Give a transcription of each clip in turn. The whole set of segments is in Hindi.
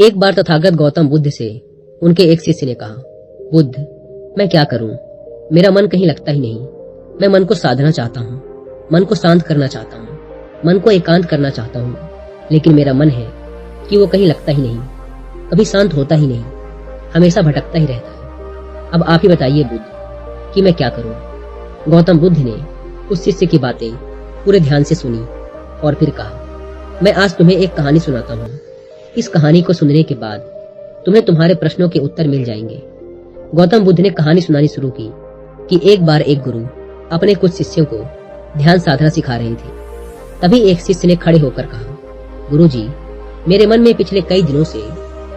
एक बार तथागत गौतम बुद्ध से उनके एक शिष्य ने कहा, बुद्ध, मैं क्या करूं? मेरा मन कहीं लगता ही नहीं। मैं मन को साधना चाहता हूं, मन को शांत करना चाहता हूं, मन को एकांत करना चाहता हूं, लेकिन मेरा मन है कि वो कहीं लगता ही नहीं, कभी शांत होता ही नहीं, हमेशा भटकता ही रहता है। अब आप ही बताइए बुद्ध कि मैं क्या करूं? गौतम बुद्ध ने उस शिष्य की बातें पूरे ध्यान से सुनी और फिर कहा, मैं आज तुम्हें एक कहानी सुनाता हूं। इस कहानी को सुनने के बाद तुम्हें तुम्हारे प्रश्नों के उत्तर मिल जाएंगे। गौतम बुद्ध ने कहानी सुनानी शुरू की कि एक बार एक गुरु अपने कुछ शिष्यों को ध्यान साधना सिखा रहे थे। तभी एक शिष्य ने खड़े होकर कहा, गुरुजी, मेरे मन में पिछले कई दिनों से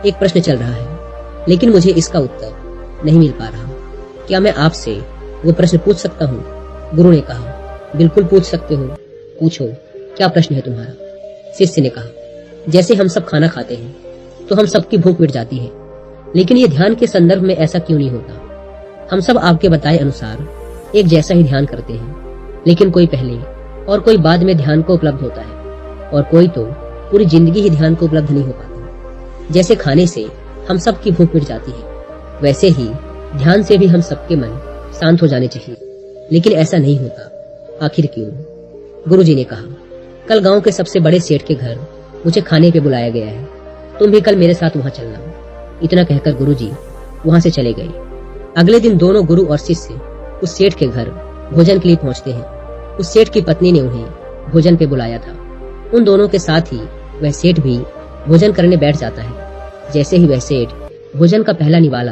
एक प्रश्न चल रहा है, लेकिन मुझे इसका उत्तर नहीं मिल पा रहा। क्या मैं आपसे वो प्रश्न पूछ सकता हूँ? गुरु ने कहा, बिल्कुल पूछ सकते हो, पूछो, क्या प्रश्न है तुम्हारा? शिष्य ने कहा, जैसे हम सब खाना खाते हैं तो हम सबकी भूख मिट जाती है, लेकिन ये ध्यान के संदर्भ में ऐसा क्यों नहीं होता? हम सब आपके बताए अनुसार एक जैसा ही ध्यान करते हैं, लेकिन कोई पहले और कोई बाद में ध्यान को उपलब्ध होता है, और कोई तो पूरी जिंदगी ही ध्यान को उपलब्ध नहीं हो पाता। जैसे खाने से हम सबकी भूख मिट जाती है, वैसे ही ध्यान से भी हम सबके मन शांत हो जाने चाहिए, लेकिन ऐसा नहीं होता। आखिर क्यों? गुरुजी ने कहा, कल गांव के सबसे बड़े सेठ के घर मुझे खाने पे बुलाया गया है, तुम भी कल मेरे साथ वहां चलना। इतना कहकर गुरुजी वहां से चले गए। अगले दिन दोनों गुरु और शिष्य उस सेठ के घर भोजन के लिए पहुंचते हैं। उस सेठ की पत्नी ने उन्हें भोजन पे बुलाया था। उन दोनों के साथ ही वह सेठ भी भोजन करने बैठ जाता है। जैसे ही वह सेठ भोजन का पहला निवाला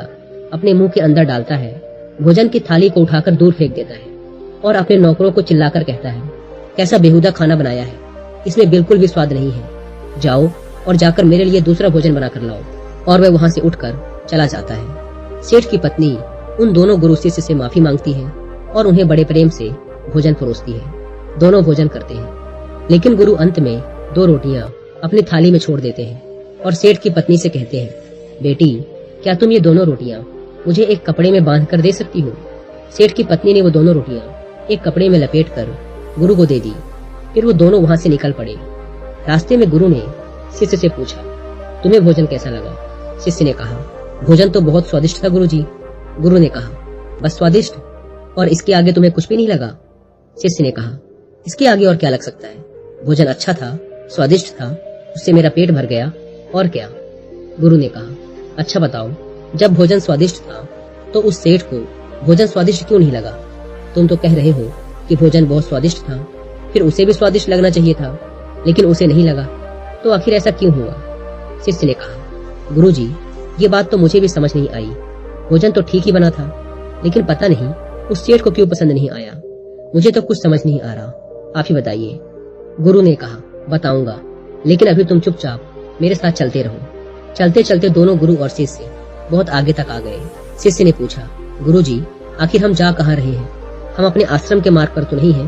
अपने मुंह के अंदर डालता है, भोजन की थाली को उठाकर दूर फेंक देता है और अपने नौकरों को चिल्लाकर कहता है, कैसा बेहुदा खाना बनाया है, इसमें बिल्कुल भी स्वाद नहीं है। जाओ और जाकर मेरे लिए दूसरा भोजन बनाकर लाओ। और वह वहां से उठकर चला जाता है। सेठ की पत्नी उन दोनों गुरु शिष्य से माफी मांगती है और उन्हें बड़े प्रेम से भोजन परोसती है। दोनों भोजन करते हैं, लेकिन गुरु अंत में 2 रोटियां अपनी थाली में छोड़ देते हैं और सेठ की पत्नी से कहते हैं, बेटी, क्या तुम ये दोनों रोटियां मुझे एक कपड़े में बांध कर दे सकती हो? सेठ की पत्नी ने वो दोनों रोटियां एक कपड़े में लपेट कर गुरु को दे दी। फिर वो दोनों वहां से निकल पड़े। रास्ते में गुरु ने शिष्य से पूछा, तुम्हें भोजन कैसा लगा? शिष्य ने कहा, भोजन तो बहुत स्वादिष्ट था गुरुजी। गुरु ने कहा, बस स्वादिष्ट, और इसके आगे तुम्हें कुछ भी नहीं लगा? शिष्य ने कहा, इसके आगे और क्या लग सकता है? भोजन अच्छा था, स्वादिष्ट था, उससे मेरा पेट भर गया, और क्या? गुरु ने कहा, अच्छा बताओ, जब भोजन स्वादिष्ट था तो उस सेठ को भोजन स्वादिष्ट क्यों नहीं लगा? तुम तो कह रहे हो कि भोजन बहुत स्वादिष्ट था, फिर उसे भी स्वादिष्ट लगना चाहिए था, लेकिन उसे नहीं लगा, तो आखिर ऐसा क्यों हुआ? शिष्य ने कहा, गुरुजी, ये बात तो मुझे भी समझ नहीं आई। भोजन तो ठीक ही बना था, लेकिन पता नहीं उस सेठ को क्यों पसंद नहीं आया। मुझे तो कुछ समझ नहीं आ रहा, आप ही बताइए। गुरु ने कहा, बताऊंगा, लेकिन अभी तुम चुपचाप मेरे साथ चलते रहो। चलते चलते दोनों गुरु और शिष्य बहुत आगे तक आ गए। शिष्य ने पूछा, गुरुजी, आखिर हम जा कहाँ रहे हैं? हम अपने आश्रम के मार्ग पर तो नहीं हैं?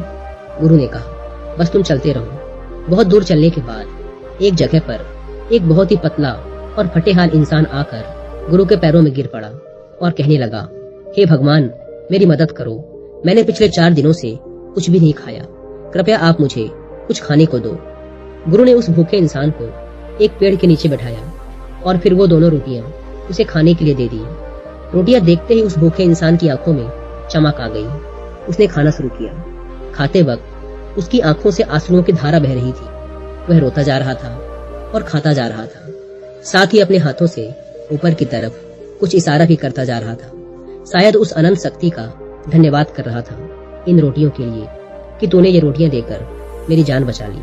गुरु ने कहा, बस तुम चलते रहो। बहुत दूर चलने के बाद एक जगह पर एक बहुत ही पतला और फटेहाल इंसान आकर गुरु के पैरों में गिर पड़ा और कहने लगा, हे भगवान, मेरी मदद करो। मैंने पिछले 4 दिनों से कुछ भी नहीं खाया, कृपया आप मुझे कुछ खाने को दो। गुरु ने उस भूखे इंसान को एक पेड़ के नीचे बैठाया और फिर वो दोनों रोटियां उसे खाने के लिए दे दी। रोटियां देखते ही उस भूखे इंसान की आंखों में चमक आ गई। उसने खाना शुरू किया। खाते वक्त उसकी आंखों से आंसुओं की धारा बह रही थी। वह रोता जा रहा था और खाता जा रहा था, साथ ही अपने हाथों से ऊपर की तरफ कुछ इशारा भी करता जा रहा था। शायद उस अनंत शक्ति का धन्यवाद कर रहा था इन रोटियों के लिए कि तूने ये रोटियां देकर मेरी जान बचा ली।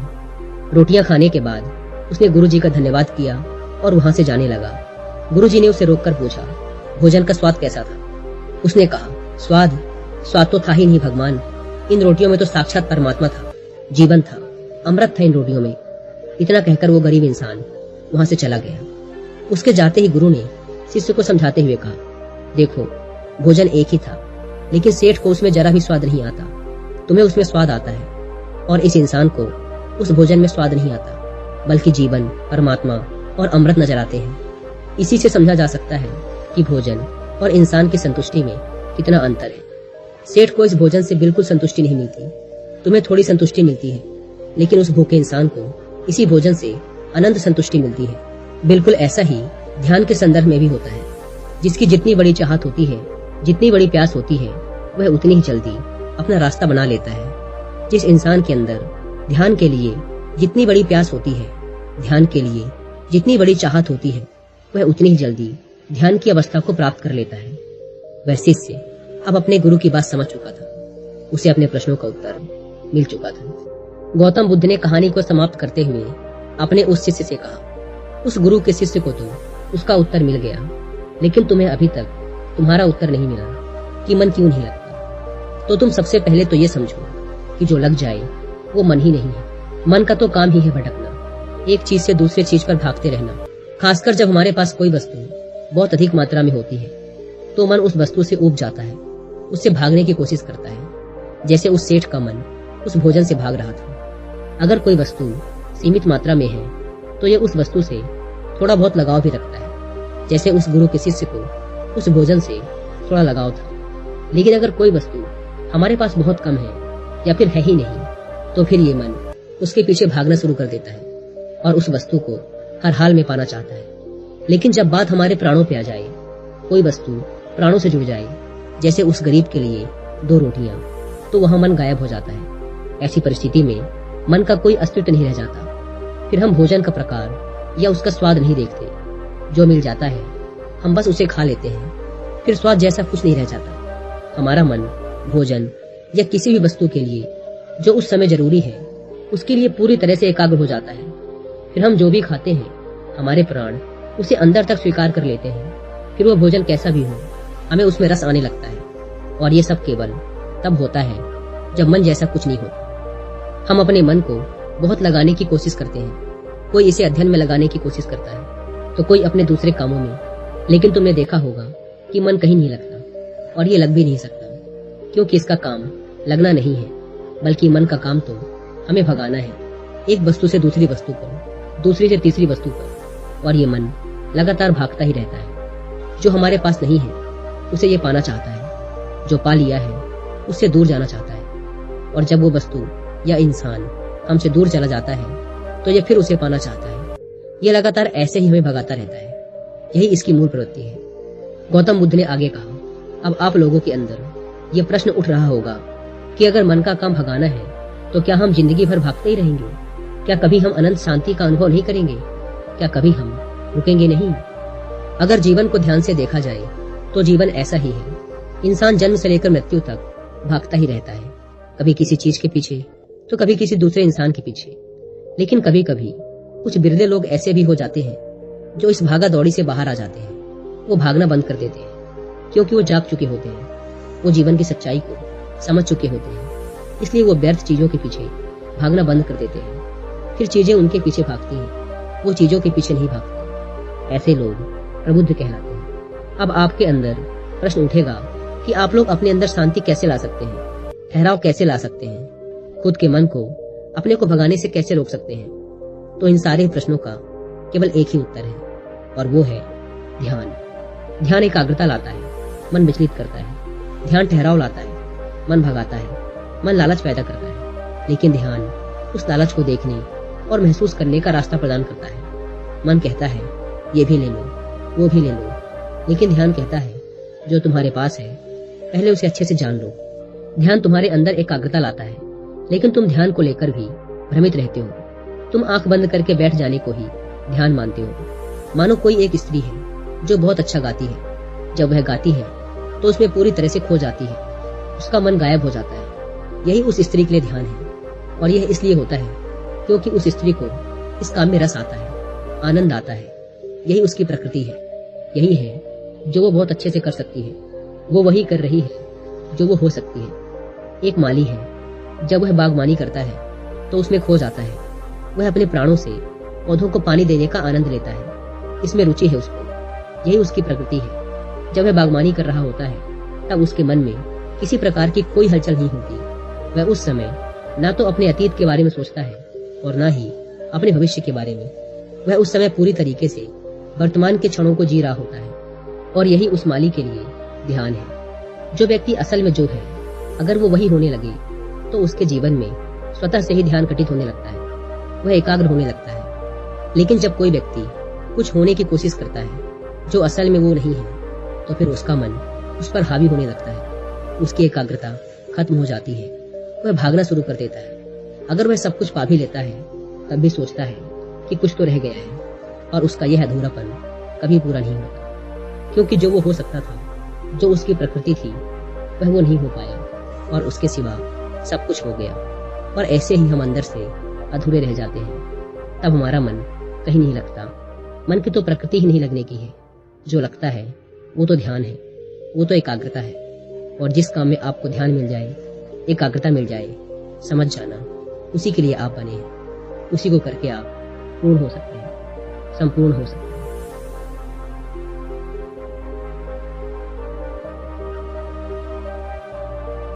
रोटियां खाने के बाद उसने गुरुजी का धन्यवाद किया और वहां से जाने लगा। गुरुजी ने उसे रोककर पूछा, भोजन का स्वाद कैसा था? उसने कहा, स्वाद तो था ही नहीं भगवान। इन रोटियों में तो साक्षात परमात्मा था, जीवन था, अमृत था इन रोटियों में। इतना कहकर वो गरीब इंसान वहां से चला गया। उसके जाते ही गुरु ने शिष्य को समझाते हुए कहा, देखो, भोजन एक ही था, लेकिन सेठ को उसमें जरा भी स्वाद नहीं आता। तुम्हें उसमें स्वाद आता है, और इस इंसान को उस भोजन में स्वाद नहीं आता, बल्कि जीवन, परमात्मा और अमृत नजर आते हैं। इसी से समझा जा सकता है कि भोजन और इंसान की संतुष्टि में कितना अंतर है। सेठ को इस भोजन से बिल्कुल संतुष्टि नहीं मिलती, तुम्हें थोड़ी संतुष्टि मिलती है, लेकिन उस भूखे इंसान को इसी भोजन से अनंत संतुष्टि मिलती है। बिल्कुल ऐसा ही ध्यान के संदर्भ में भी होता है। जिसकी जितनी बड़ी चाहत होती है, जितनी बड़ी प्यास होती है, वह उतनी ही जल्दी अपना रास्ता बना लेता है। जिस इंसान के अंदर ध्यान के लिए जितनी बड़ी प्यास होती है, ध्यान के लिए जितनी बड़ी चाहत होती है, वह उतनी ही जल्दी ध्यान की अवस्था को प्राप्त कर लेता है। वह शिष्य अब अपने गुरु की बात समझ चुका था। उसे अपने प्रश्नों का उत्तर मिल चुका था। गौतम बुद्ध ने कहानी को समाप्त करते हुए अपने उस शिष्य से कहा, उस गुरु के शिष्य को तो उसका उत्तर मिल गया, लेकिन तुम्हें अभी तक तुम्हारा उत्तर नहीं मिला कि मन क्यों नहीं लगता। तो तुम सबसे पहले तो ये समझो कि जो लग जाए वो मन ही नहीं है। मन का तो काम ही है भटकना, एक चीज से दूसरे चीज पर भागते रहना। खासकर जब हमारे पास कोई वस्तु बहुत अधिक मात्रा में होती है तो मन उस वस्तु से ऊब जाता है, उससे भागने की कोशिश करता है। जैसे उस सेठ का मन उस भोजन से भाग रहा था। अगर कोई वस्तु सीमित मात्रा में है तो यह उस वस्तु से थोड़ा बहुत लगाव भी रखता है। जैसे उस गुरु के शिष्य को उस भोजन से थोड़ा लगाव था। लेकिन अगर कोई वस्तु हमारे पास बहुत कम है या फिर है ही नहीं, तो फिर ये मन उसके पीछे भागना शुरू कर देता है और उस वस्तु को हर हाल में पाना चाहता है। लेकिन जब बात हमारे प्राणों पे आ जाए, कोई वस्तु प्राणों से जुड़ जाए, जैसे उस गरीब के लिए 2 रोटियां, तो वहां मन गायब हो जाता है। ऐसी परिस्थिति में मन का कोई अस्तित्व नहीं रह जाता। फिर हम भोजन का प्रकार या उसका स्वाद नहीं देखते। जो मिल जाता है हम बस उसे खा लेते हैं। फिर स्वाद जैसा कुछ नहीं रह जाता। हमारा मन भोजन या किसी भी वस्तु के लिए जो उस समय जरूरी है उसके लिए पूरी तरह से एकाग्र हो जाता है। फिर हम जो भी खाते हैं हमारे प्राण उसे अंदर तक स्वीकार कर लेते हैं। फिर वो भोजन कैसा भी हो, हमें उसमें रस आने लगता है। और ये सब केवल तब होता है जब मन जैसा कुछ नहीं होता। हम अपने मन को बहुत लगाने की कोशिश करते हैं। कोई इसे अध्ययन में लगाने की कोशिश करता है तो कोई अपने दूसरे कामों में। लेकिन तुमने देखा होगा कि मन कहीं नहीं लगता और ये लग भी नहीं सकता, क्योंकि इसका काम लगना नहीं है, बल्कि मन का काम तो हमें भगाना है, एक वस्तु से दूसरी वस्तु पर, दूसरी से तीसरी वस्तु पर। और ये मन लगातार भागता ही रहता है। जो हमारे पास नहीं है उसे ये पाना चाहता है, जो पा लिया है उससे दूर जाना चाहता है। और जब वो वस्तु या इंसान हमसे दूर चला जाता है तो ये फिर उसे पाना चाहता है। ये लगातार ऐसे ही हमें भगाता रहता है। यही इसकी मूल प्रवृत्ति है। गौतम बुद्ध ने आगे कहा, अब आप लोगों के अंदर ये प्रश्न उठ रहा होगा कि अगर मन का काम भगाना है तो क्या हम जिंदगी भर भागते ही रहेंगे? क्या कभी हम अनंत शांति का अनुभव नहीं करेंगे? क्या कभी हम रुकेंगे नहीं? अगर जीवन को ध्यान से देखा जाए तो जीवन ऐसा ही है। इंसान जन्म से लेकर मृत्यु तक भागता ही रहता है, कभी किसी चीज के पीछे तो कभी किसी दूसरे इंसान के पीछे। लेकिन कभी कभी कुछ बिरले लोग ऐसे भी हो जाते हैं जो इस भागा दौड़ी से बाहर आ जाते हैं। वो भागना बंद कर देते हैं क्योंकि वो जाग चुके होते हैं। वो जीवन की सच्चाई को समझ चुके होते हैं, इसलिए वो व्यर्थ चीजों के पीछे भागना बंद कर देते हैं। फिर चीजें उनके पीछे भागती हैं, वो चीजों के पीछे नहीं भागते। ऐसे लोग प्रबुद्ध कहलाते हैं। अब आपके अंदर प्रश्न उठेगा कि आप लोग अपने अंदर शांति कैसे ला सकते हैं, ठहराव कैसे ला सकते हैं, खुद के मन को अपने को भगाने से कैसे रोक सकते हैं? तो इन सारे प्रश्नों का केवल एक ही उत्तर है और वो है ध्यान। ध्यान एकाग्रता लाता है, मन विचलित करता है। ध्यान ठहराव लाता है, मन भगाता है। मन लालच पैदा करता है, लेकिन ध्यान उस लालच को देखने और महसूस करने का रास्ता प्रदान करता है। मन कहता है ये भी ले लो, वो भी ले लो, लेकिन ध्यान कहता है जो तुम्हारे पास है पहले उसे अच्छे से जान लो। ध्यान तुम्हारे अंदर एकाग्रता लाता है, लेकिन तुम ध्यान को लेकर भी भ्रमित रहते हो। तुम आंख बंद करके बैठ जाने को ही ध्यान मानते हो। मानो कोई एक स्त्री है जो बहुत अच्छा गाती है। जब वह गाती है तो उसमें पूरी तरह से खो जाती है, उसका मन गायब हो जाता है। यही उस स्त्री के लिए ध्यान है, और यह इसलिए होता है क्योंकि उस स्त्री को इस काम में रस आता है, आनंद आता है। यही उसकी प्रकृति है। यही है जो वो बहुत अच्छे से कर सकती है। वो वही कर रही है जो वो हो सकती है। एक माली है, जब वह बागवानी करता है तो उसमें खो जाता है। वह अपने प्राणों से पौधों को पानी देने का आनंद लेता है, इसमें रुचि है उसको। यही उसकी प्रकृति है। जब वह बागवानी कर रहा होता है तब उसके मन में किसी प्रकार की कोई हलचल नहीं होती। वह उस समय ना तो अपने अतीत के बारे में सोचता है और ना ही अपने भविष्य के बारे में। वह उस समय पूरी तरीके से वर्तमान के क्षणों को जी रहा होता है, और यही उस माली के लिए ध्यान है। जो व्यक्ति असल में जो है, अगर वो वही होने लगे तो उसके जीवन में स्वतः से ही ध्यान घटित होने लगता है, वह एकाग्र होने लगता है। लेकिन जब कोई व्यक्ति कुछ होने की कोशिश करता है जो असल में वो नहीं है, तो फिर उसका मन उस पर हावी होने लगता है। उसकी एकाग्रता खत्म हो जाती है, वह भागना शुरू कर देता है। अगर वह सब कुछ पा भी लेता है तब भी सोचता है कि कुछ तो रह गया है, और उसका यह अधूरापन कभी पूरा नहीं होता, क्योंकि जो वो हो सकता था, जो उसकी प्रकृति थी, वह वो नहीं हो पाया, और उसके सिवा सब कुछ हो गया। और ऐसे ही हम अंदर से अधूरे रह जाते हैं। तब हमारा मन कहीं नहीं लगता। मन की तो प्रकृति ही नहीं लगने की है। जो लगता है वो तो ध्यान है, वो तो एकाग्रता है। और जिस काम में आपको ध्यान मिल जाए, एकाग्रता मिल जाए, समझ जाना, उसी के लिए आप बने हैं। उसी को करके आप पूर्ण हो सकते हैं, संपूर्ण हो सकते हैं।